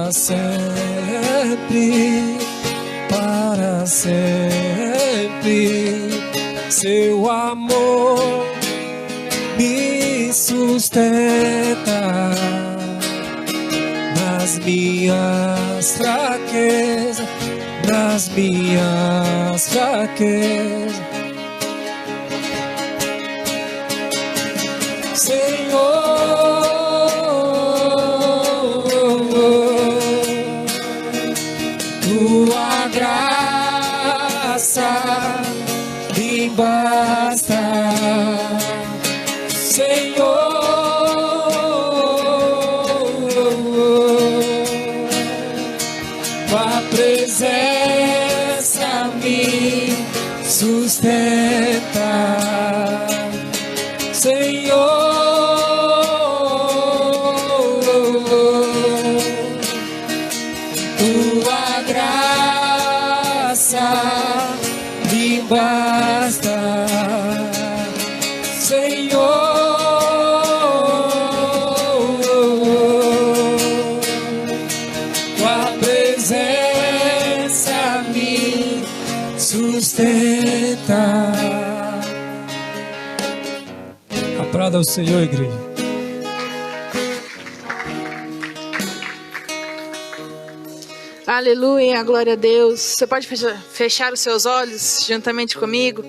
para sempre, para sempre. Seu amor me sustenta nas minhas fraquezas, nas minhas fraquezas. Senhor, tua graça me basta, Senhor. Tua presença me sustenta, Senhor. Tua graça me basta, Senhor. Tua presença me sustenta. Aplauda o Senhor, igreja. Aleluia, glória a Deus. Você pode fechar os seus olhos juntamente comigo?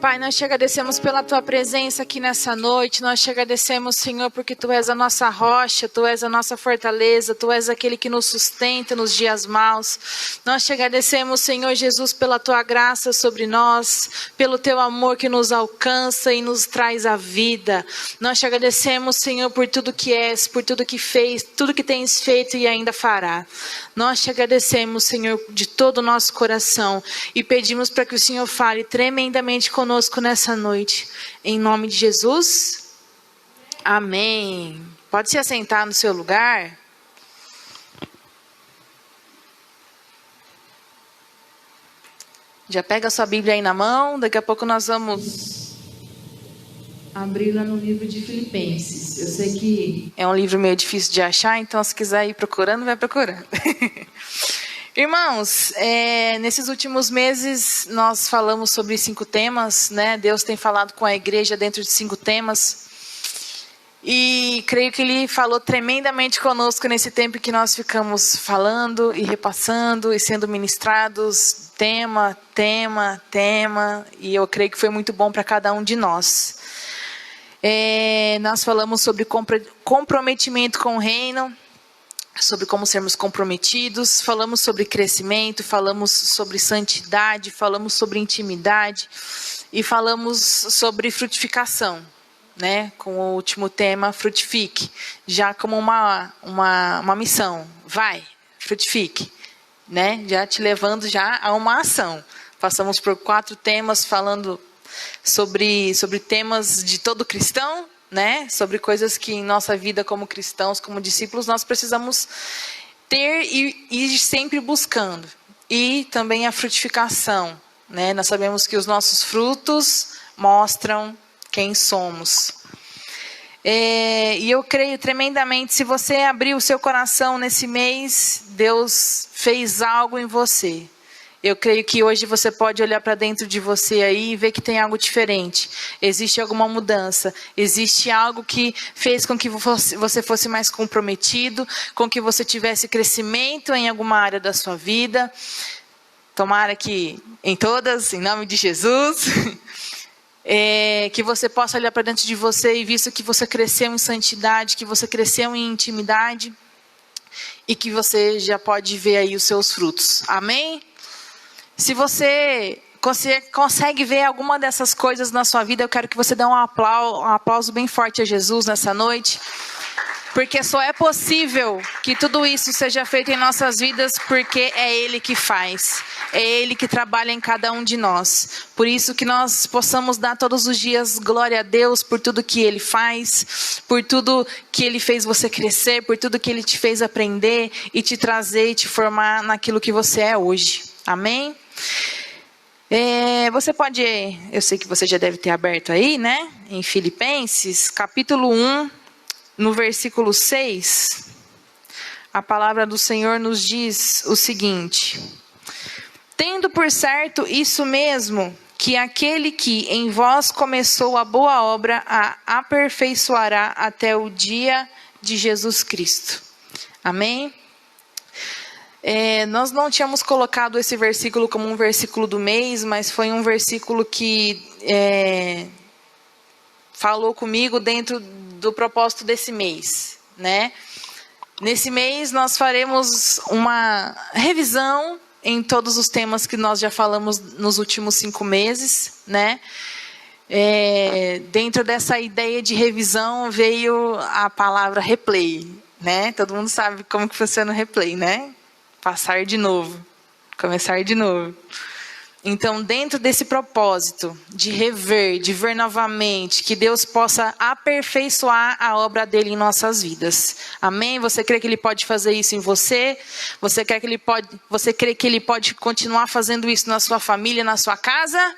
Pai, nós te agradecemos pela tua presença aqui nessa noite. Nós te agradecemos, Senhor, porque tu és a nossa rocha, tu és a nossa fortaleza, tu és aquele que nos sustenta nos dias maus. Nós te agradecemos, Senhor Jesus, pela tua graça sobre nós, pelo teu amor que nos alcança e nos traz a vida. Nós te agradecemos, Senhor, por tudo que és, por tudo que fez, tudo que tens feito e ainda fará. Nós te agradecemos, Senhor, de todo o nosso coração e pedimos para que o Senhor fale tremendamente conosco nessa noite. Em nome de Jesus. Amém. Pode se assentar no seu lugar. Já pega a sua Bíblia aí na mão. Daqui a pouco nós vamos abrir lá no livro de Filipenses. Eu sei que é um livro meio difícil de achar, então se quiser ir procurando, vai procurando. Irmãos, nesses últimos meses nós falamos sobre 5 temas, né? Deus tem falado com a igreja dentro de 5 temas. E creio que Ele falou tremendamente conosco nesse tempo que nós ficamos falando e repassando e sendo ministrados, tema. E eu creio que foi muito bom para cada um de nós. Nós falamos sobre comprometimento com o reino, sobre como sermos comprometidos, falamos sobre crescimento, falamos sobre santidade, falamos sobre intimidade e falamos sobre frutificação, né? Com o último tema, frutifique, já como uma missão. Vai, frutifique, né? Já te levando já a uma ação. Passamos por 4 temas falando sobre temas de todo cristão, né? Sobre coisas que em nossa vida como cristãos, como discípulos, nós precisamos ter e ir sempre buscando. E também a frutificação, né? Nós sabemos que os nossos frutos mostram quem somos. E eu creio tremendamente, se você abrir o seu coração nesse mês, Deus fez algo em você. Eu creio que hoje você pode olhar para dentro de você aí e ver que tem algo diferente. Existe alguma mudança. Existe algo que fez com que você fosse mais comprometido, com que você tivesse crescimento em alguma área da sua vida. Tomara que em todas, em nome de Jesus. Que você possa olhar para dentro de você e visto que você cresceu em santidade, que você cresceu em intimidade e que você já pode ver aí os seus frutos. Amém? Se você consegue ver alguma dessas coisas na sua vida, eu quero que você dê um aplauso bem forte a Jesus nessa noite. Porque só é possível que tudo isso seja feito em nossas vidas porque é Ele que faz. É Ele que trabalha em cada um de nós. Por isso que nós possamos dar todos os dias glória a Deus por tudo que Ele faz, por tudo que Ele fez você crescer, por tudo que Ele te fez aprender e te trazer e te formar naquilo que você é hoje. Amém? Você pode, eu sei que você já deve ter aberto aí, né? Em Filipenses, capítulo 1, no versículo 6. a palavra do Senhor nos diz o seguinte: tendo por certo isso mesmo, que aquele que em vós começou a boa obra a aperfeiçoará até o dia de Jesus Cristo. Amém? Nós não tínhamos colocado esse versículo como um versículo do mês, mas foi um versículo que falou comigo dentro do propósito desse mês, né? Nesse mês nós faremos uma revisão em todos os temas que nós já falamos nos últimos 5 meses, né? Dentro dessa ideia de revisão veio a palavra replay, né? Todo mundo sabe como que funciona o replay, né? Passar de novo, começar de novo. Então, dentro desse propósito de rever, de ver novamente, que Deus possa aperfeiçoar a obra dele em nossas vidas. Amém? Você crê que ele pode fazer isso em você? Você crê que ele pode continuar fazendo isso na sua família, na sua casa?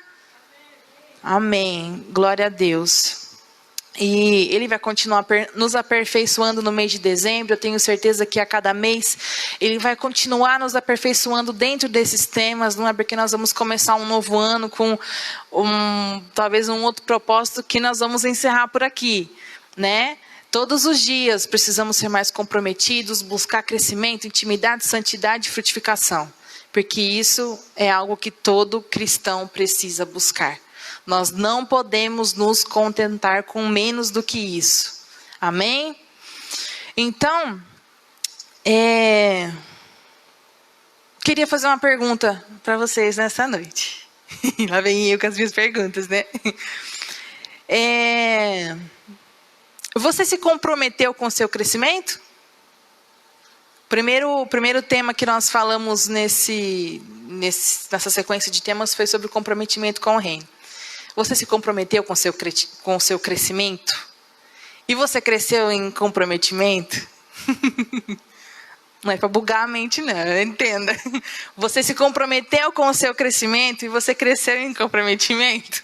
Amém. Glória a Deus. E ele vai continuar nos aperfeiçoando no mês de dezembro. Eu tenho certeza que a cada mês ele vai continuar nos aperfeiçoando dentro desses temas. Não é porque nós vamos começar um novo ano com talvez um outro propósito que nós vamos encerrar por aqui, né? Todos os dias precisamos ser mais comprometidos, buscar crescimento, intimidade, santidade e frutificação. Porque isso é algo que todo cristão precisa buscar. Nós não podemos nos contentar com menos do que isso. Amém? Então, queria fazer uma pergunta para vocês nessa noite. Lá vem eu com as minhas perguntas, né? Você se comprometeu com o seu crescimento? Primeiro tema que nós falamos nessa sequência de temas foi sobre o comprometimento com o reino. Você se comprometeu com o seu crescimento? E você cresceu em comprometimento? Não é para bugar a mente, não, entenda. Você se comprometeu com o seu crescimento e você cresceu em comprometimento?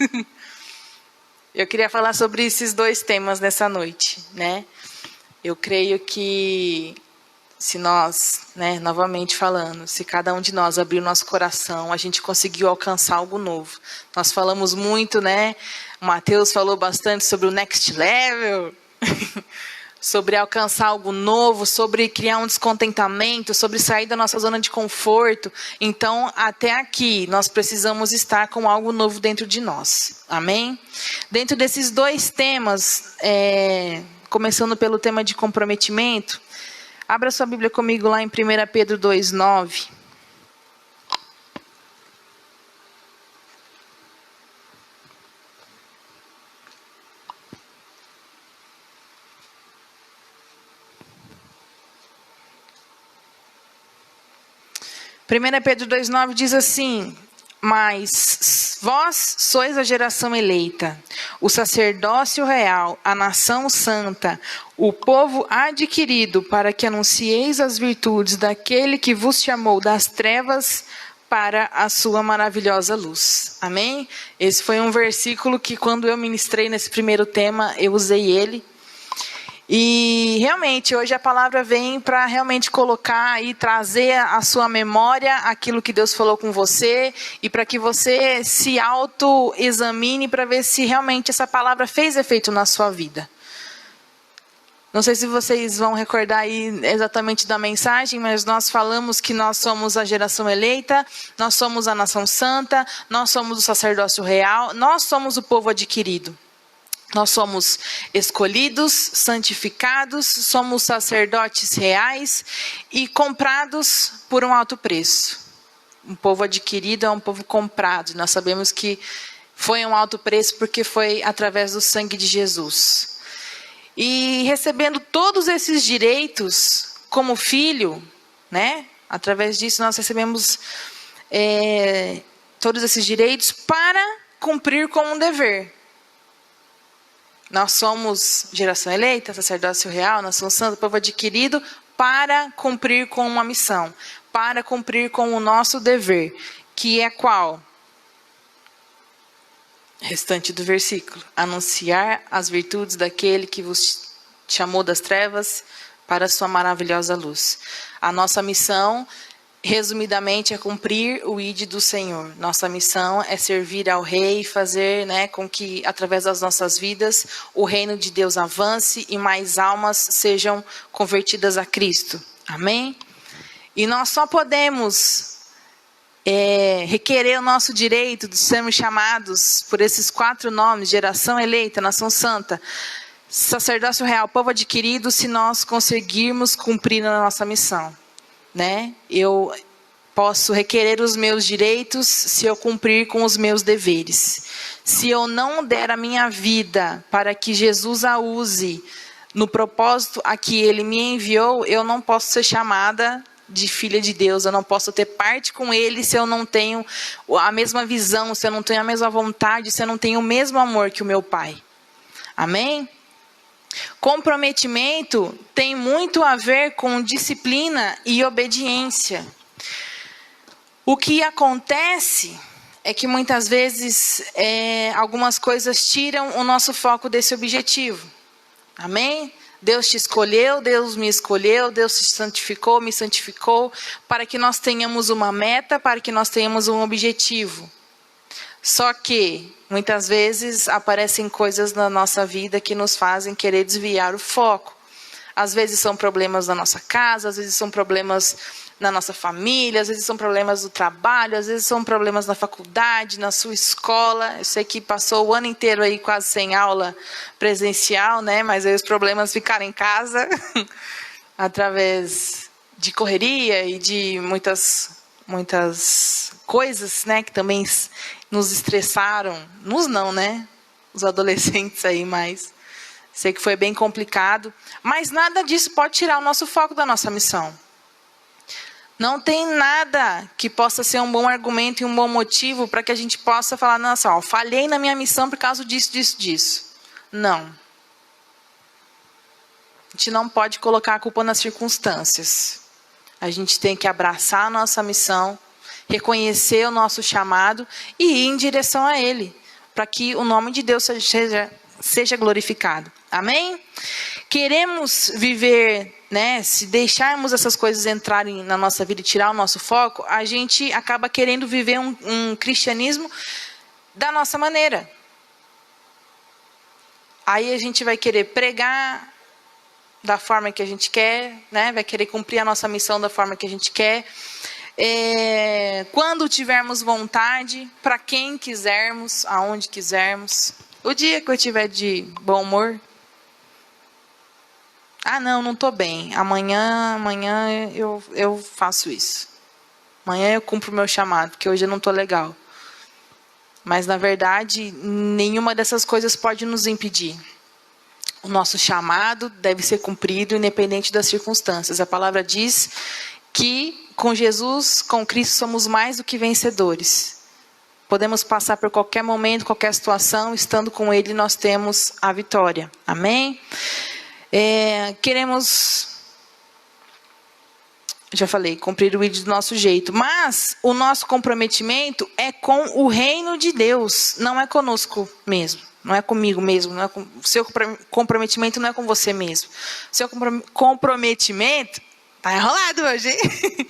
Eu queria falar sobre esses 2 temas nessa noite, né? Eu creio que se nós, né, novamente falando, se cada um de nós abrir o nosso coração, a gente conseguiu alcançar algo novo. Nós falamos muito, né? O Mateus falou bastante sobre o next level, sobre alcançar algo novo, sobre criar um descontentamento, sobre sair da nossa zona de conforto. Então, até aqui, nós precisamos estar com algo novo dentro de nós. Amém? Dentro desses 2 temas, começando pelo tema de comprometimento, abra sua Bíblia comigo lá em 1 Pedro 2,9. Primeira Pedro 2,9 diz assim: mas vós sois a geração eleita, o sacerdócio real, a nação santa, o povo adquirido, para que anuncieis as virtudes daquele que vos chamou das trevas para a sua maravilhosa luz. Amém? Esse foi um versículo que, quando eu ministrei nesse primeiro tema, eu usei ele. E realmente hoje a palavra vem para realmente colocar e trazer à sua memória aquilo que Deus falou com você, e para que você se autoexamine para ver se realmente essa palavra fez efeito na sua vida. Não sei se vocês vão recordar aí exatamente da mensagem, mas nós falamos que nós somos a geração eleita, nós somos a nação santa, nós somos o sacerdócio real, nós somos o povo adquirido. Nós somos escolhidos, santificados, somos sacerdotes reais e comprados por um alto preço. Um povo adquirido é um povo comprado. Nós sabemos que foi um alto preço porque foi através do sangue de Jesus. E recebendo todos esses direitos como filho, né? Através disso nós recebemos todos esses direitos para cumprir com um dever. Nós somos geração eleita, sacerdócio real, nação santa, povo adquirido, para cumprir com uma missão, para cumprir com o nosso dever, que é qual? Restante do versículo: anunciar as virtudes daquele que vos chamou das trevas para a sua maravilhosa luz. A nossa missão, resumidamente, é cumprir o ID do Senhor. Nossa missão é servir ao Rei e fazer, né, com que, através das nossas vidas, o reino de Deus avance e mais almas sejam convertidas a Cristo. Amém? E nós só podemos requerer o nosso direito de sermos chamados por esses 4 nomes: geração eleita, nação santa, sacerdócio real, povo adquirido, se nós conseguirmos cumprir a nossa missão, né? Eu posso requerer os meus direitos se eu cumprir com os meus deveres. Se eu não der a minha vida para que Jesus a use no propósito a que Ele me enviou, eu não posso ser chamada de filha de Deus. Eu não posso ter parte com Ele se eu não tenho a mesma visão, se eu não tenho a mesma vontade, se eu não tenho o mesmo amor que o meu Pai. Amém? Comprometimento tem muito a ver com disciplina e obediência. O que acontece é que muitas vezes algumas coisas tiram o nosso foco desse objetivo. Amém? Deus te escolheu, Deus me escolheu, Deus te santificou, me santificou, para que nós tenhamos uma meta, para que nós tenhamos um objetivo. Só que, muitas vezes, aparecem coisas na nossa vida que nos fazem querer desviar o foco. Às vezes são problemas na nossa casa, às vezes são problemas na nossa família, às vezes são problemas do trabalho, às vezes são problemas na faculdade, na sua escola. Eu sei que passou o ano inteiro aí quase sem aula presencial, né? Mas aí os problemas ficaram em casa, através de correria e de muitas coisas, né? Que também nos estressaram. Nos não, né? Os adolescentes aí mais. Sei que foi bem complicado. Mas nada disso pode tirar o nosso foco da nossa missão. Não tem nada que possa ser um bom argumento e um bom motivo para que a gente possa falar: nossa, falhei na minha missão por causa disso. Não. A gente não pode colocar a culpa nas circunstâncias. A gente tem que abraçar a nossa missão, reconhecer o nosso chamado e ir em direção a Ele, para que o nome de Deus seja glorificado. Amém? Queremos viver, né? Se deixarmos essas coisas entrarem na nossa vida e tirar o nosso foco, a gente acaba querendo viver um cristianismo da nossa maneira. Aí a gente vai querer pregar da forma que a gente quer, né? Vai querer cumprir a nossa missão da forma que a gente quer. Quando tivermos vontade, para quem quisermos, aonde quisermos. O dia que eu estiver de bom humor. Ah, não estou bem. Amanhã eu faço isso. Amanhã eu cumpro o meu chamado, porque hoje eu não estou legal. Mas, na verdade, nenhuma dessas coisas pode nos impedir. O nosso chamado deve ser cumprido, independente das circunstâncias. A palavra diz que com Jesus, com Cristo, somos mais do que vencedores. Podemos passar por qualquer momento, qualquer situação, estando com Ele, nós temos a vitória. Amém? Queremos, já falei, cumprir o ID do nosso jeito, mas o nosso comprometimento é com o reino de Deus, não é conosco mesmo, não é comigo mesmo, não é com, o seu comprometimento não é com você mesmo. O seu comprometimento, tá enrolado hoje, hein?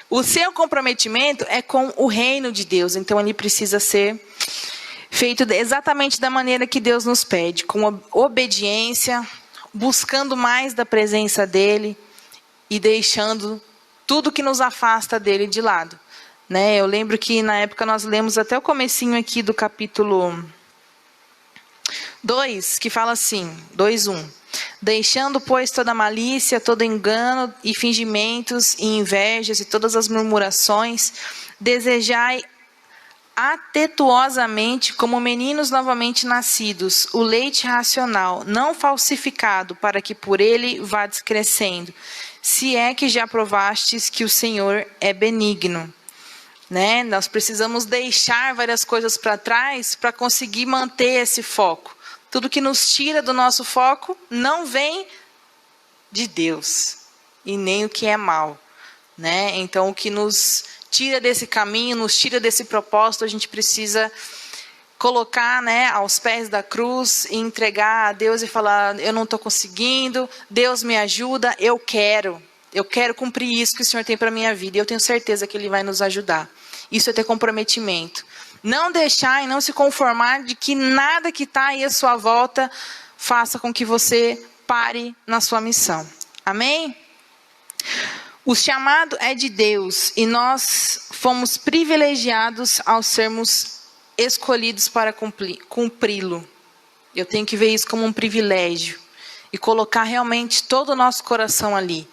O seu comprometimento é com o reino de Deus, então ele precisa ser feito exatamente da maneira que Deus nos pede, com obediência, buscando mais da presença dele e deixando tudo que nos afasta dele de lado, né? Eu lembro que na época nós lemos até o comecinho aqui do capítulo 2, que fala assim, 2:1. Deixando, pois, toda malícia, todo engano e fingimentos e invejas e todas as murmurações, desejai atetuosamente, como meninos novamente nascidos, o leite racional, não falsificado, para que por ele vades crescendo, se é que já provastes que o Senhor é benigno. Né? Nós precisamos deixar várias coisas para trás para conseguir manter esse foco. Tudo que nos tira do nosso foco não vem de Deus, e nem o que é mal. Né? Então, o que nos tira desse caminho, nos tira desse propósito, a gente precisa colocar, né, aos pés da cruz e entregar a Deus e falar: eu não estou conseguindo, Deus me ajuda, eu quero cumprir isso que o Senhor tem para a minha vida, e eu tenho certeza que Ele vai nos ajudar. Isso é ter comprometimento. Não deixar e não se conformar de que nada que está aí à sua volta faça com que você pare na sua missão. Amém? O chamado é de Deus e nós fomos privilegiados ao sermos escolhidos para cumpri-lo. Eu tenho que ver isso como um privilégio e colocar realmente todo o nosso coração ali,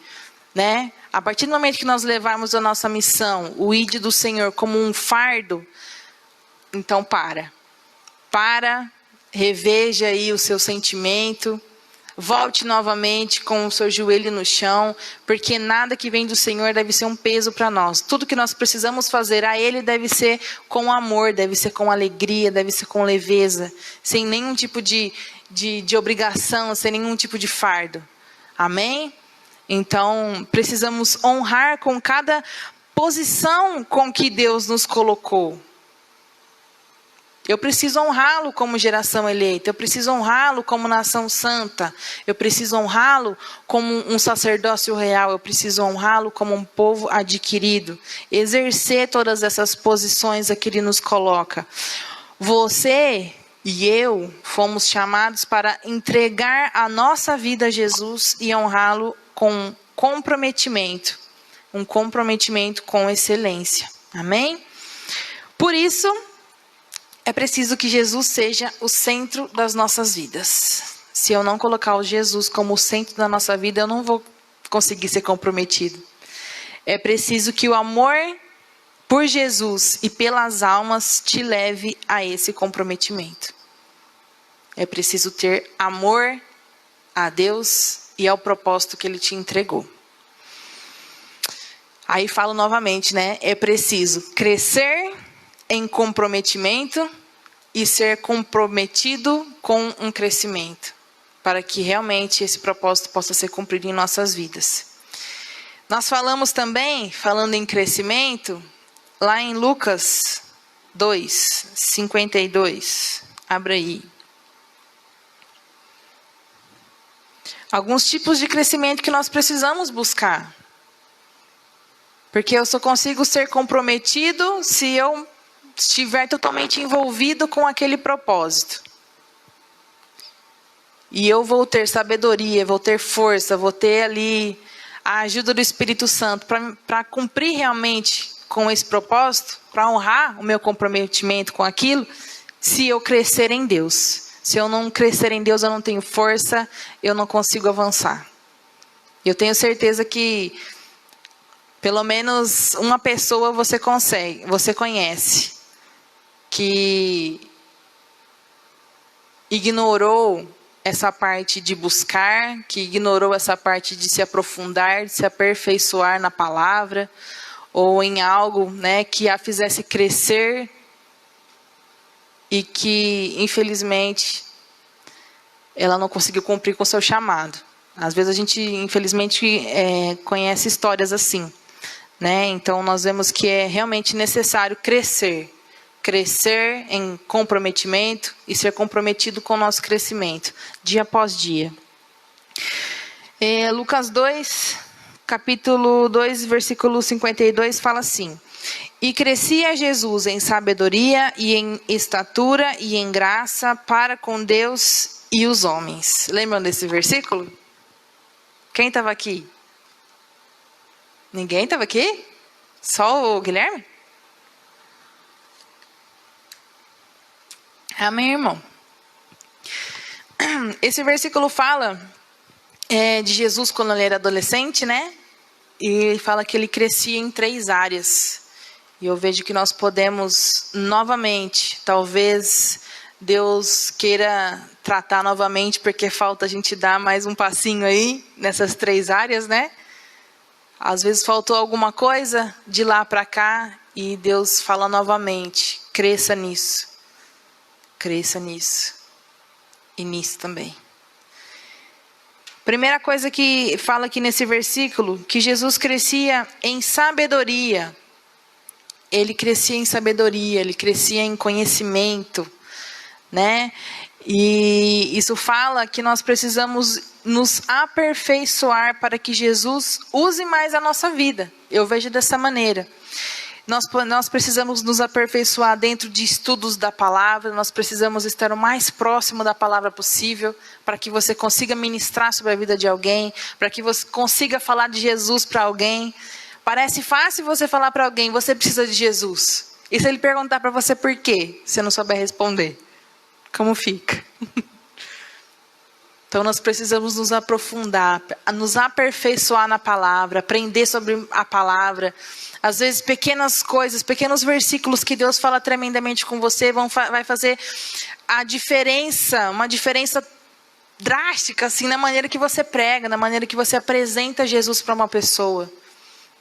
né? A partir do momento que nós levarmos a nossa missão, o ID do Senhor, como um fardo, então reveja aí o seu sentimento, volte novamente com o seu joelho no chão, porque nada que vem do Senhor deve ser um peso para nós. Tudo que nós precisamos fazer a Ele deve ser com amor, deve ser com alegria, deve ser com leveza, sem nenhum tipo de obrigação, sem nenhum tipo de fardo. Amém? Então, precisamos honrar com cada posição com que Deus nos colocou. Eu preciso honrá-lo como geração eleita. Eu preciso honrá-lo como nação santa. Eu preciso honrá-lo como um sacerdócio real. Eu preciso honrá-lo como um povo adquirido. Exercer todas essas posições a que Ele nos coloca. Você e eu fomos chamados para entregar a nossa vida a Jesus e honrá-lo com comprometimento. Um comprometimento com excelência. Amém? Por isso, é preciso que Jesus seja o centro das nossas vidas. Se eu não colocar o Jesus como o centro da nossa vida, eu não vou conseguir ser comprometido. É preciso que o amor por Jesus e pelas almas te leve a esse comprometimento. É preciso ter amor a Deus e ao propósito que Ele te entregou. Aí falo novamente, né? É preciso crescer em comprometimento e ser comprometido com um crescimento, para que realmente esse propósito possa ser cumprido em nossas vidas. Nós falamos também, falando em crescimento, lá em Lucas 2, 52. Abra aí. Alguns tipos de crescimento que nós precisamos buscar. Porque eu só consigo ser comprometido se eu estiver totalmente envolvido com aquele propósito. E eu vou ter sabedoria, vou ter força, vou ter ali a ajuda do Espírito Santo para cumprir realmente com esse propósito, para honrar o meu comprometimento com aquilo, se eu crescer em Deus. Se eu não crescer em Deus, eu não tenho força, eu não consigo avançar. Eu tenho certeza que pelo menos uma pessoa você conhece, que ignorou essa parte de buscar, que ignorou essa parte de se aprofundar, de se aperfeiçoar na palavra, ou em algo, né, que a fizesse crescer, e que, infelizmente, ela não conseguiu cumprir com o seu chamado. Às vezes a gente, infelizmente, conhece histórias assim. Né? Então, nós vemos que é realmente necessário crescer em comprometimento e ser comprometido com o nosso crescimento, dia após dia. Lucas 2, capítulo 2, versículo 52, fala assim: E crescia Jesus em sabedoria e em estatura e em graça para com Deus e os homens. Lembram desse versículo? Quem estava aqui? Ninguém estava aqui? Só o Guilherme? Amém, irmão? Esse versículo fala de Jesus quando ele era adolescente, né? E fala que ele crescia em 3 áreas. E eu vejo que nós podemos novamente, talvez Deus queira tratar novamente, porque falta a gente dar mais um passinho aí nessas 3 áreas, né? Às vezes faltou alguma coisa de lá para cá e Deus fala novamente: cresça nisso. Cresça nisso. E nisso também. Primeira coisa que fala aqui nesse versículo, que Jesus crescia em sabedoria. Ele crescia em sabedoria, ele crescia em conhecimento. né? E isso fala que nós precisamos nos aperfeiçoar para que Jesus use mais a nossa vida. Eu vejo dessa maneira. Nós precisamos nos aperfeiçoar dentro de estudos da palavra, nós precisamos estar o mais próximo da palavra possível, para que você consiga ministrar sobre a vida de alguém, para que você consiga falar de Jesus para alguém. Parece fácil você falar para alguém, você precisa de Jesus. E se ele perguntar para você por quê, você não souber responder, como fica? Então nós precisamos nos aprofundar, nos aperfeiçoar na palavra, aprender sobre a palavra. Às vezes pequenas coisas, pequenos versículos que Deus fala tremendamente com você, vai fazer a diferença, uma diferença drástica assim, na maneira que você prega, na maneira que você apresenta Jesus para uma pessoa.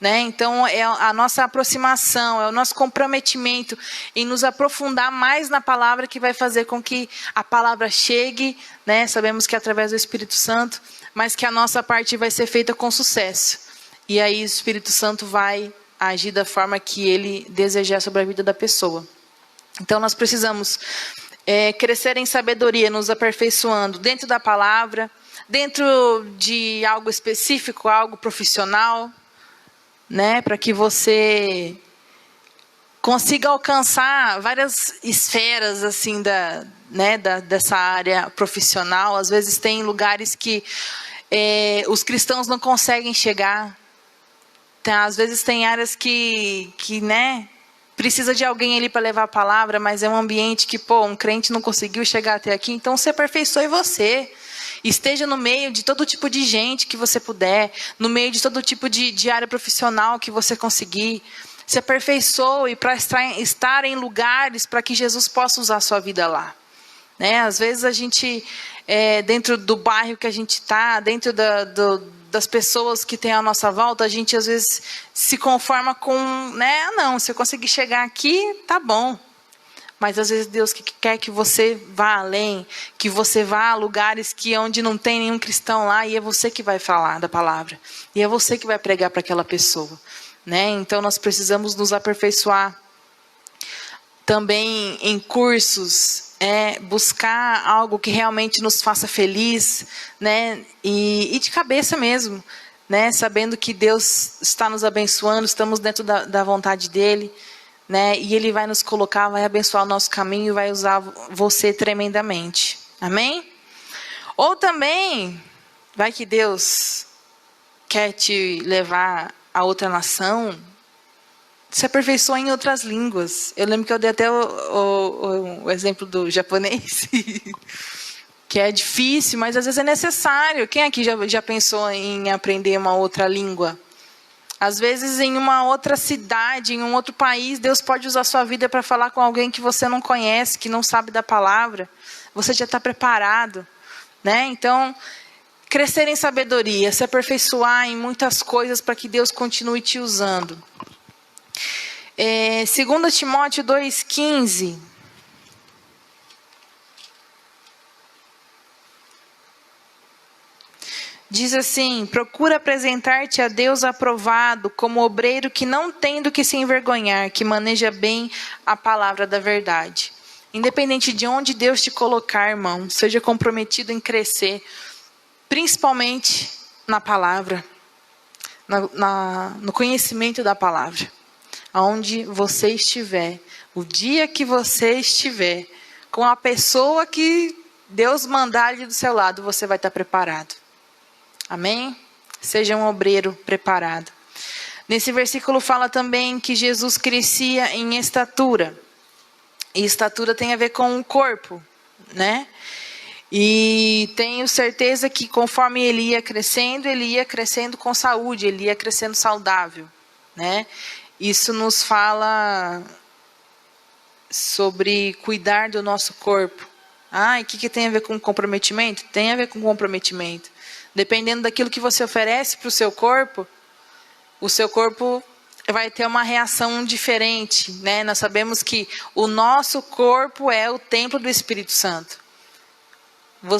Né? Então é a nossa aproximação, é o nosso comprometimento em nos aprofundar mais na palavra que vai fazer com que a palavra chegue, né? Sabemos que é através do Espírito Santo, mas que a nossa parte vai ser feita com sucesso. E aí o Espírito Santo vai agir da forma que ele desejar sobre a vida da pessoa. Então nós precisamos crescer em sabedoria, nos aperfeiçoando dentro da palavra, dentro de algo específico, algo profissional, né, para que você consiga alcançar várias esferas assim dessa área profissional. Às vezes tem lugares que os cristãos não conseguem chegar. Às vezes tem áreas que né, precisa de alguém ali para levar a palavra, mas é um ambiente que um crente não conseguiu chegar até aqui. Então se aperfeiçoe você. Esteja no meio de todo tipo de gente que você puder, no meio de todo tipo de área profissional que você conseguir. Se aperfeiçoe para estar em lugares para que Jesus possa usar a sua vida lá. Né? Às vezes a gente, dentro do bairro que a gente está, dentro das pessoas que tem à nossa volta, a gente às vezes se conforma com, né? Não, se eu conseguir chegar aqui, tá bom. Mas às vezes Deus quer que você vá além, que você vá a lugares onde não tem nenhum cristão lá, e é você que vai falar da palavra. E é você que vai pregar para aquela pessoa. Né? Então nós precisamos nos aperfeiçoar. Também em cursos, buscar algo que realmente nos faça feliz, né? E de cabeça mesmo, né? Sabendo que Deus está nos abençoando, estamos dentro da vontade dEle. Né? E Ele vai nos colocar, vai abençoar o nosso caminho e vai usar você tremendamente. Amém? Ou também, vai que Deus quer te levar a outra nação, se aperfeiçoa em outras línguas. Eu lembro que eu dei até o exemplo do japonês, que é difícil, mas às vezes é necessário. Quem aqui já pensou em aprender uma outra língua? Às vezes em uma outra cidade, em um outro país, Deus pode usar a sua vida para falar com alguém que você não conhece, que não sabe da palavra. Você já está preparado. Né? Então, crescer em sabedoria, se aperfeiçoar em muitas coisas para que Deus continue te usando. 2 Timóteo 2,15. Diz assim: procura apresentar-te a Deus aprovado, como obreiro que não tem do que se envergonhar, que maneja bem a palavra da verdade. Independente de onde Deus te colocar, irmão, seja comprometido em crescer, principalmente na palavra, no conhecimento da palavra. Aonde você estiver, o dia que você estiver, com a pessoa que Deus mandar ali do seu lado, você vai estar preparado. Amém? Seja um obreiro preparado. Nesse versículo fala também que Jesus crescia em estatura. E estatura tem a ver com o corpo, né? E tenho certeza que conforme ele ia crescendo com saúde, ele ia crescendo saudável, né? Isso nos fala sobre cuidar do nosso corpo. E o que tem a ver com comprometimento? Tem a ver com comprometimento. Dependendo daquilo que você oferece para o seu corpo vai ter uma reação diferente, né? Nós sabemos que o nosso corpo é o templo do Espírito Santo.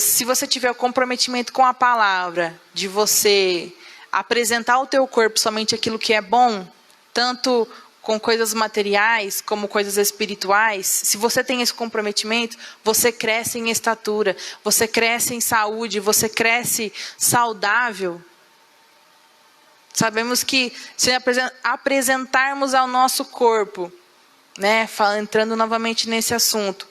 Se você tiver o comprometimento com a palavra, de você apresentar ao teu corpo somente aquilo que é bom, tanto com coisas materiais, como coisas espirituais, se você tem esse comprometimento, você cresce em estatura, você cresce em saúde, você cresce saudável. Sabemos que se apresentarmos ao nosso corpo, né, entrando novamente nesse assunto,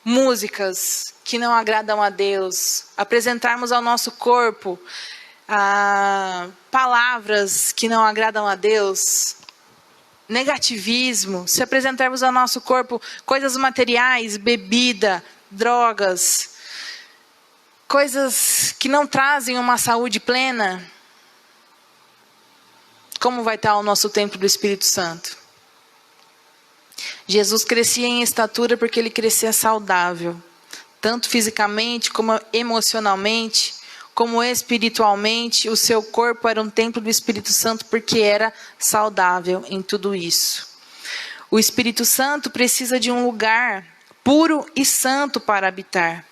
músicas que não agradam a Deus, apresentarmos ao nosso corpo palavras que não agradam a Deus, negativismo, se apresentarmos ao nosso corpo coisas materiais, bebida, drogas, coisas que não trazem uma saúde plena, como vai estar o nosso templo do Espírito Santo? Jesus crescia em estatura porque ele crescia saudável, tanto fisicamente como emocionalmente, como espiritualmente. O seu corpo era um templo do Espírito Santo porque era saudável em tudo isso. O Espírito Santo precisa de um lugar puro e santo para habitar.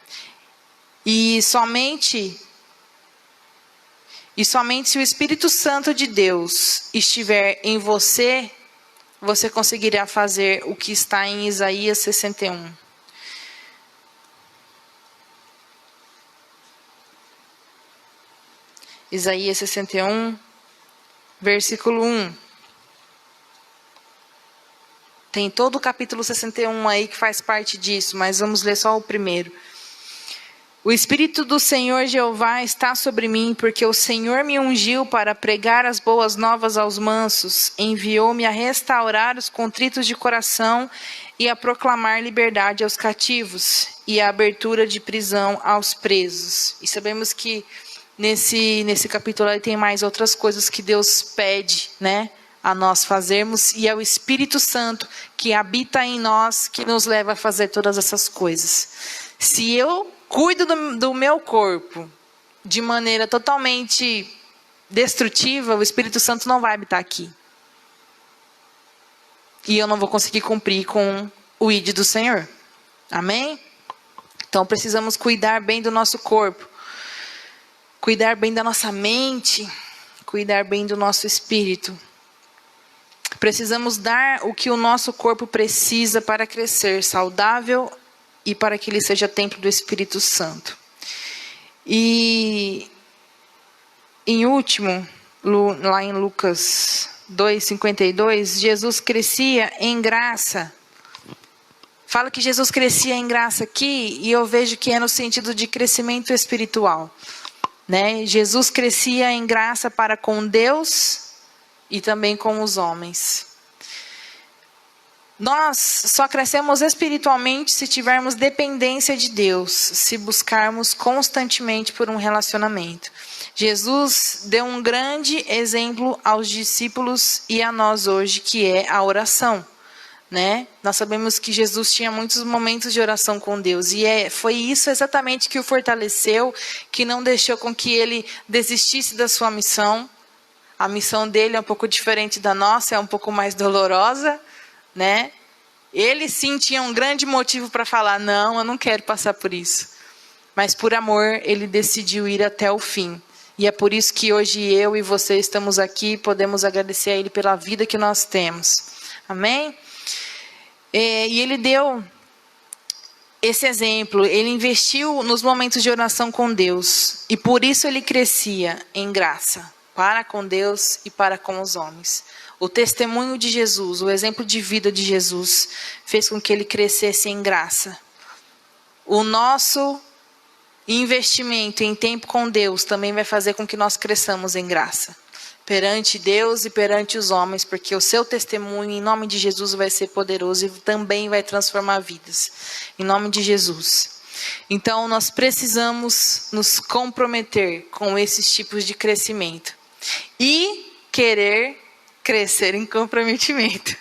E somente se o Espírito Santo de Deus estiver em você, você conseguirá fazer o que está em Isaías 61. Isaías 61, versículo 1. Tem todo o capítulo 61 aí que faz parte disso, mas vamos ler só o primeiro. O Espírito do Senhor Jeová está sobre mim, porque o Senhor me ungiu para pregar as boas novas aos mansos, enviou-me a restaurar os contritos de coração e a proclamar liberdade aos cativos e a abertura de prisão aos presos. E sabemos que nesse capítulo aí tem mais outras coisas que Deus pede, né, a nós fazermos, e é o Espírito Santo que habita em nós que nos leva a fazer todas essas coisas. Se eu cuido do meu corpo de maneira totalmente destrutiva, o Espírito Santo não vai habitar aqui. E eu não vou conseguir cumprir com o ID do Senhor. Amém? Então precisamos cuidar bem do nosso corpo. Cuidar bem da nossa mente, cuidar bem do nosso espírito. Precisamos dar o que o nosso corpo precisa para crescer saudável e para que ele seja templo do Espírito Santo. E, em último, lá em Lucas 2:52, Jesus crescia em graça. Fala que Jesus crescia em graça aqui, e eu vejo que é no sentido de crescimento espiritual. Né? Jesus crescia em graça para com Deus e também com os homens. Nós só crescemos espiritualmente se tivermos dependência de Deus, se buscarmos constantemente por um relacionamento. Jesus deu um grande exemplo aos discípulos e a nós hoje, que é a oração. Né? Nós sabemos que Jesus tinha muitos momentos de oração com Deus, e foi isso exatamente que o fortaleceu, que não deixou com que ele desistisse da sua missão. A missão dele é um pouco diferente da nossa, é um pouco mais dolorosa, né? Ele sim tinha um grande motivo para falar, não, eu não quero passar por isso. Mas por amor, ele decidiu ir até o fim. E é por isso que hoje eu e você estamos aqui e podemos agradecer a ele pela vida que nós temos. Amém? E ele deu esse exemplo, ele investiu nos momentos de oração com Deus, e por isso ele crescia em graça, para com Deus e para com os homens. O testemunho de Jesus, o exemplo de vida de Jesus, fez com que ele crescesse em graça. O nosso investimento em tempo com Deus também vai fazer com que nós cresçamos em graça, perante Deus e perante os homens, porque o seu testemunho em nome de Jesus vai ser poderoso e também vai transformar vidas, em nome de Jesus. Então nós precisamos nos comprometer com esses tipos de crescimento e querer crescer em comprometimento.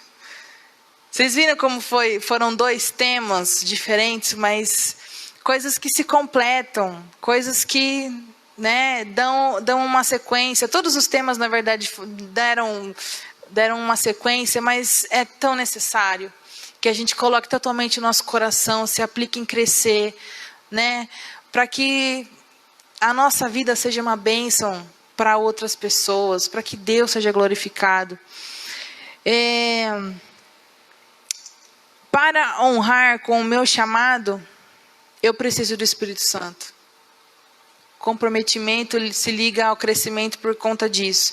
Vocês viram como foram dois temas diferentes, mas coisas que se completam, coisas que, né, dão uma sequência. Todos os temas, na verdade, deram uma sequência, mas é tão necessário que a gente coloque totalmente o nosso coração, se aplique em crescer, né, para que a nossa vida seja uma bênção para outras pessoas, para que Deus seja glorificado. Para honrar com o meu chamado, eu preciso do Espírito Santo. Comprometimento se liga ao crescimento por conta disso.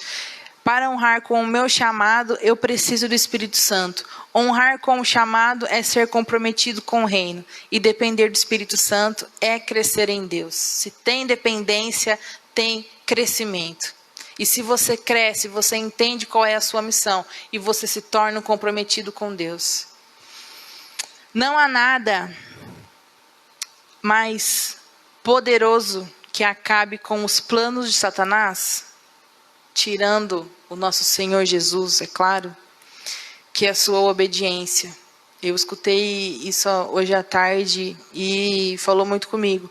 Para honrar com o meu chamado, eu preciso do Espírito Santo. Honrar com o chamado é ser comprometido com o reino. E depender do Espírito Santo é crescer em Deus. Se tem dependência, tem crescimento. E se você cresce, você entende qual é a sua missão. E você se torna comprometido com Deus. Não há nada mais poderoso que acabe com os planos de Satanás, tirando o nosso Senhor Jesus, é claro, que é a sua obediência. Eu escutei isso hoje à tarde e falou muito comigo.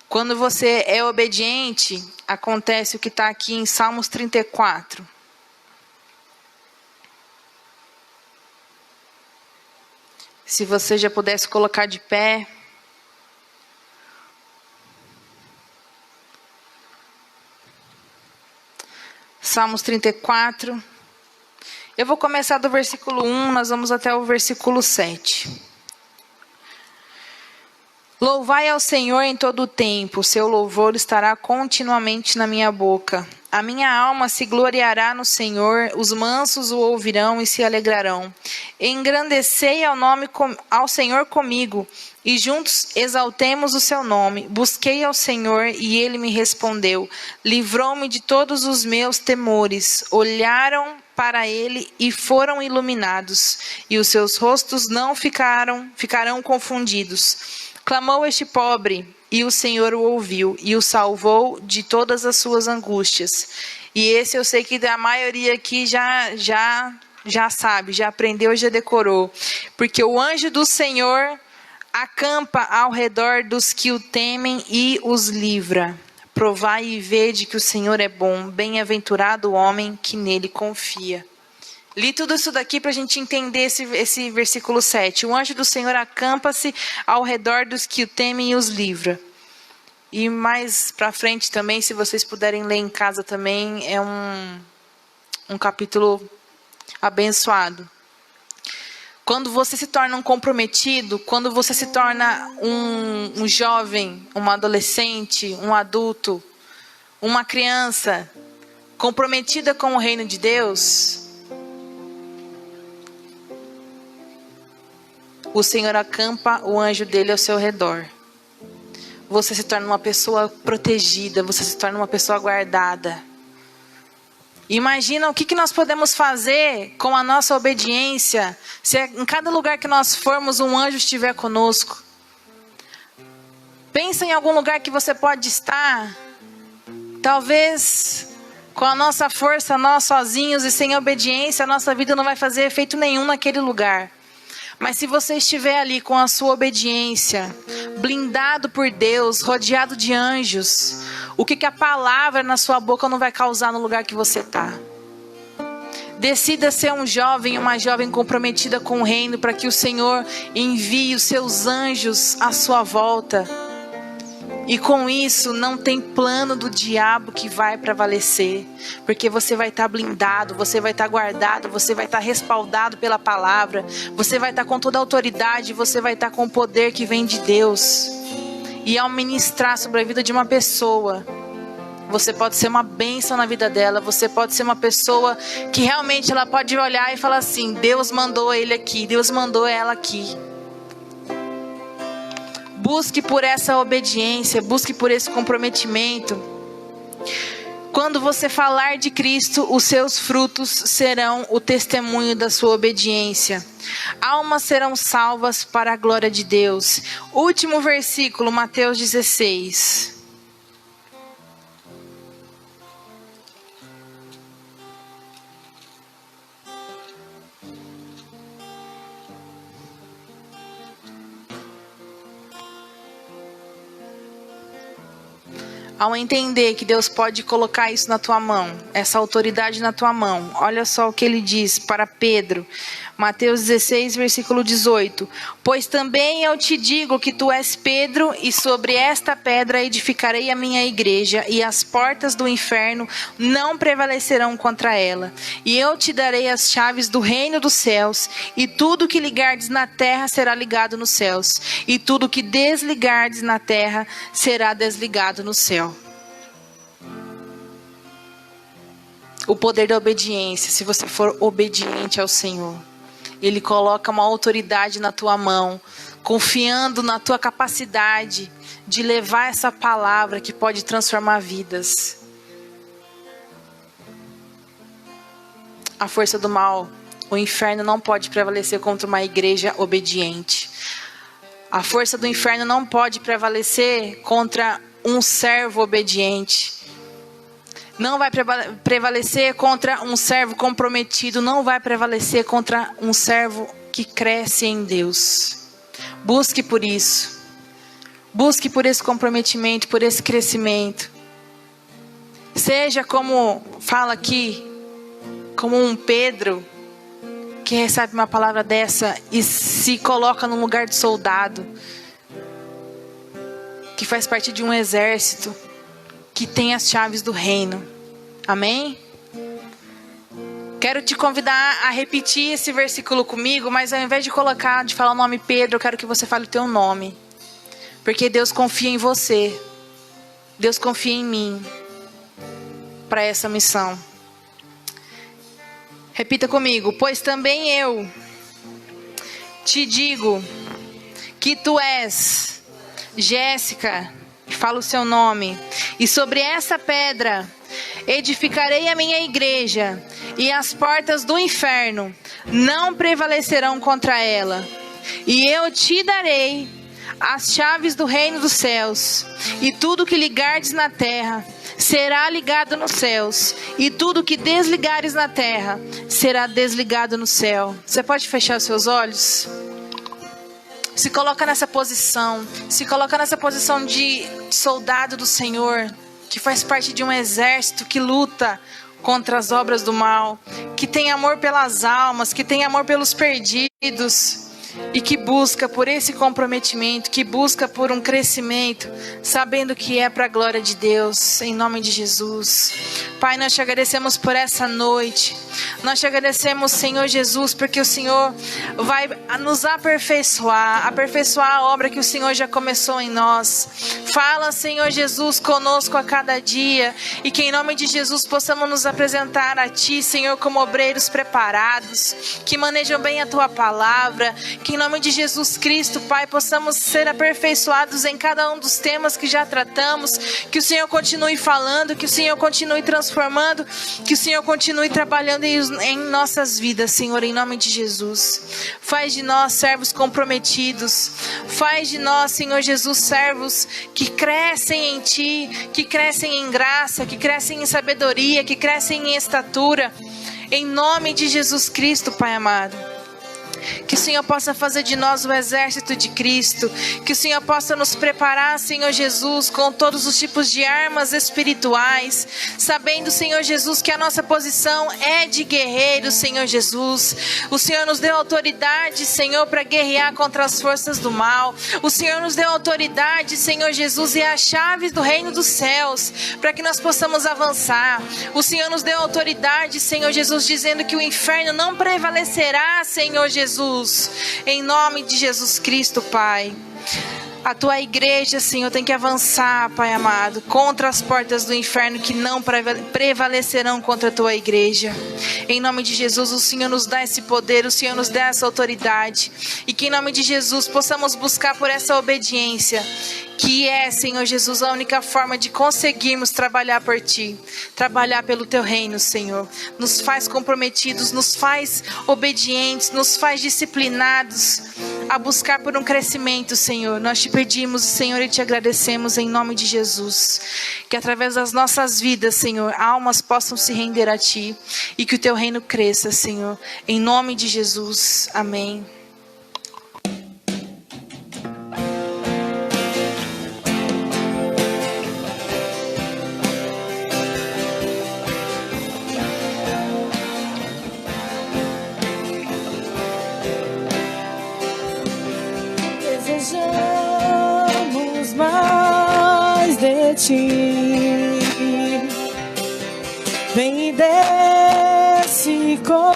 Quando você é obediente, acontece o que está aqui em Salmos 34. Se você já pudesse colocar de pé. Salmos 34. Eu vou começar do versículo 1, nós vamos até o versículo 7. Louvai ao Senhor em todo o tempo, seu louvor estará continuamente na minha boca. A minha alma se gloriará no Senhor, os mansos o ouvirão e se alegrarão. Engrandecei ao Senhor comigo, e juntos exaltemos o seu nome. Busquei ao Senhor, e ele me respondeu. Livrou-me de todos os meus temores. Olharam para ele e foram iluminados, e os seus rostos não ficarão confundidos. Clamou este pobre, e o Senhor o ouviu, e o salvou de todas as suas angústias. E esse eu sei que a maioria aqui já sabe, já aprendeu, já decorou. Porque o anjo do Senhor acampa ao redor dos que o temem e os livra. Provai e vede que o Senhor é bom, bem-aventurado o homem que nele confia. Li tudo isso daqui para a gente entender esse versículo 7. O anjo do Senhor acampa-se ao redor dos que o temem e os livra. E mais para frente também, se vocês puderem ler em casa também, é um capítulo abençoado. Quando você se torna um comprometido, quando você se torna um jovem, um adolescente, um adulto, uma criança comprometida com o reino de Deus, o Senhor acampa o anjo dele ao seu redor. Você se torna uma pessoa protegida, você se torna uma pessoa guardada. Imagina o que nós podemos fazer com a nossa obediência, se em cada lugar que nós formos um anjo estiver conosco. Pensa em algum lugar que você pode estar, talvez com a nossa força, nós sozinhos e sem obediência, a nossa vida não vai fazer efeito nenhum naquele lugar. Mas se você estiver ali com a sua obediência, blindado por Deus, rodeado de anjos, o que a palavra na sua boca não vai causar no lugar que você está? Decida ser um jovem, uma jovem comprometida com o reino, para que o Senhor envie os seus anjos à sua volta. E com isso não tem plano do diabo que vai prevalecer, porque você vai estar blindado, você vai estar guardado, você vai estar respaldado pela palavra, você vai estar com toda a autoridade, você vai estar com o poder que vem de Deus. E ao ministrar sobre a vida de uma pessoa, você pode ser uma bênção na vida dela, você pode ser uma pessoa que realmente ela pode olhar e falar assim: Deus mandou ele aqui, Deus mandou ela aqui. Busque por essa obediência, busque por esse comprometimento. Quando você falar de Cristo, os seus frutos serão o testemunho da sua obediência. Almas serão salvas para a glória de Deus. Último versículo, Mateus 16. Ao entender que Deus pode colocar isso na tua mão, essa autoridade na tua mão, olha só o que ele diz para Pedro. Mateus 16, versículo 18. Pois também eu te digo que tu és Pedro, e sobre esta pedra edificarei a minha igreja, e as portas do inferno não prevalecerão contra ela. E eu te darei as chaves do reino dos céus, e tudo que ligardes na terra será ligado nos céus, e tudo que desligardes na terra será desligado no céu. O poder da obediência, se você for obediente ao Senhor. Ele coloca uma autoridade na tua mão, confiando na tua capacidade de levar essa palavra que pode transformar vidas. A força do mal, o inferno não pode prevalecer contra uma igreja obediente. A força do inferno não pode prevalecer contra um servo obediente. Não vai prevalecer contra um servo comprometido. Não vai prevalecer contra um servo que cresce em Deus. Busque por isso. Busque por esse comprometimento, por esse crescimento. Seja como fala aqui, como um Pedro, que recebe uma palavra dessa e se coloca no lugar de soldado, que faz parte de um exército, que tem as chaves do reino. Amém? Quero te convidar a repetir esse versículo comigo, mas ao invés de falar o nome Pedro, eu quero que você fale o teu nome. Porque Deus confia em você. Deus confia em mim para essa missão. Repita comigo. Pois também eu te digo que tu és Jéssica, fala o seu nome, e sobre essa pedra edificarei a minha igreja, e as portas do inferno não prevalecerão contra ela. E eu te darei as chaves do reino dos céus, e tudo que ligardes na terra será ligado nos céus, e tudo que desligares na terra será desligado no céu. Você pode fechar os seus olhos? Se coloca nessa posição. Se coloca nessa posição de soldado do Senhor, que faz parte de um exército que luta contra as obras do mal, que tem amor pelas almas, que tem amor pelos perdidos, e que busca por esse comprometimento, que busca por um crescimento, sabendo que é para a glória de Deus, em nome de Jesus. Pai, nós te agradecemos por essa noite. Nós te agradecemos, Senhor Jesus, porque o Senhor vai nos aperfeiçoar a obra que o Senhor já começou em nós. Fala, Senhor Jesus, conosco a cada dia, e que em nome de Jesus possamos nos apresentar a Ti, Senhor, como obreiros preparados, que manejam bem a Tua palavra, que em nome de Jesus Cristo, Pai, possamos ser aperfeiçoados em cada um dos temas que já tratamos, que o Senhor continue falando, que o Senhor continue transformando, que o Senhor continue trabalhando em nossas vidas, Senhor, em nome de Jesus. Faz de nós servos comprometidos, faz de nós, Senhor Jesus, servos que crescem em Ti, que crescem em graça, que crescem em sabedoria, que crescem em estatura, em nome de Jesus Cristo, Pai amado. Que o Senhor possa fazer de nós o exército de Cristo. Que o Senhor possa nos preparar, Senhor Jesus, com todos os tipos de armas espirituais. Sabendo, Senhor Jesus, que a nossa posição é de guerreiro, Senhor Jesus. O Senhor nos deu autoridade, Senhor, para guerrear contra as forças do mal. O Senhor nos deu autoridade, Senhor Jesus, e as chaves do reino dos céus, para que nós possamos avançar. O Senhor nos deu autoridade, Senhor Jesus, dizendo que o inferno não prevalecerá, Senhor Jesus. Em nome de Jesus Cristo, Pai. A Tua igreja, Senhor, tem que avançar, Pai amado, contra as portas do inferno que não prevalecerão contra a Tua igreja. Em nome de Jesus, o Senhor nos dá esse poder, o Senhor nos dá essa autoridade. E que em nome de Jesus possamos buscar por essa obediência, que é, Senhor Jesus, a única forma de conseguirmos trabalhar por Ti, trabalhar pelo Teu reino, Senhor. Nos faz comprometidos, nos faz obedientes, nos faz disciplinados a buscar por um crescimento, Senhor. Nós te pedimos, Senhor, e te agradecemos em nome de Jesus. Que através das nossas vidas, Senhor, almas possam se render a Ti e que o Teu reino cresça, Senhor. Em nome de Jesus. Amém. ti. Vem e desce com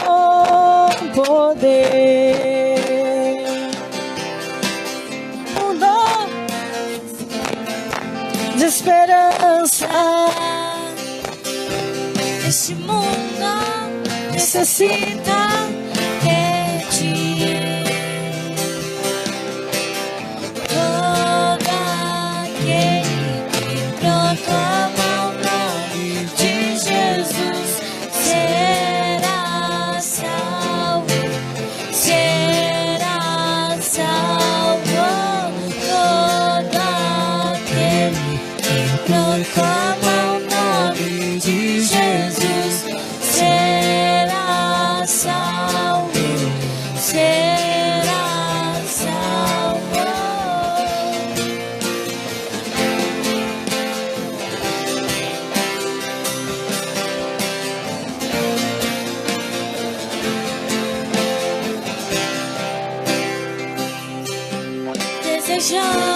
poder. Mundo de esperança. Este mundo necessita de ti. Todo aquele que proclama o nome de Jesus será salvo, será salvo. Todo aquele que proclama o nome de Jesus será salvo, será salvo.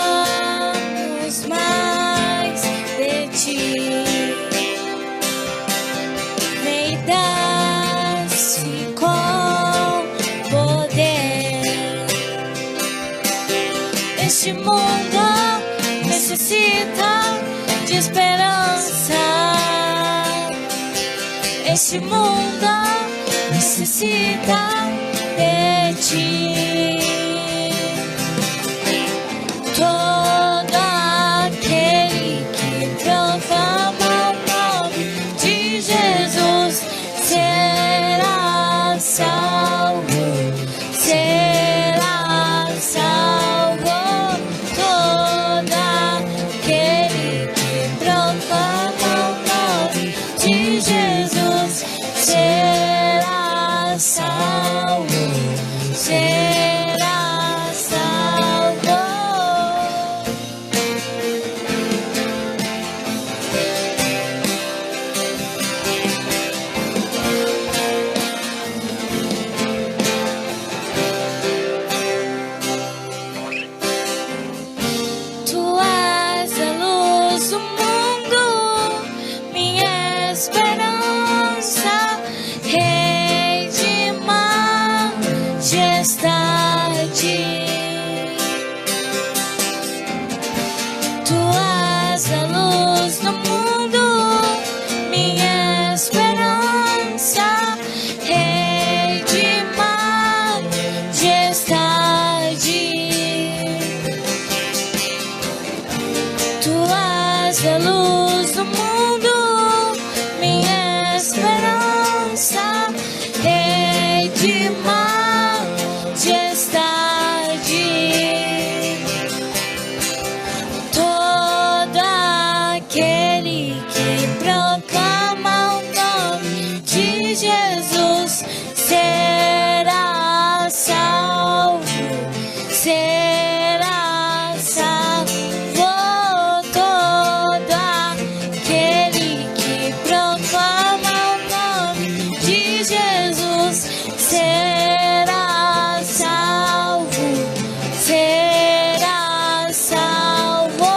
Desejamos mais de ti. Vem e desce com poder. Este mundo necessita de esperança. Este mundo necessita de ti. Todo aquele que proclama o nome de Jesus será salvo, será salvo. Todo aquele que proclama o nome de Jesus será salvo, será salvo. Tu és a luz do mundo, minha esperança, Rei de majestade. Tu és a luz do mundo, minha esperança, Rei de majestade. Tu és a luz do mundo, minha esperança, Rei de majestade. Todo aquele que proclama o nome de Jesus será salvo, será salvo. Todo aquele que proclama o nome de Jesus será salvo, será salvo.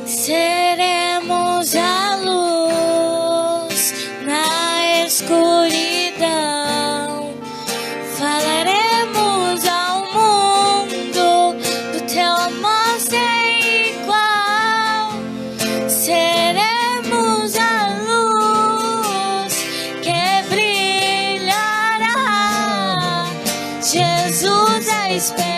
Seremos a luz na escuridão. Falaremos ao mundo do teu amor sem igual. Seremos a luz que brilhará. Jesus, a esperança.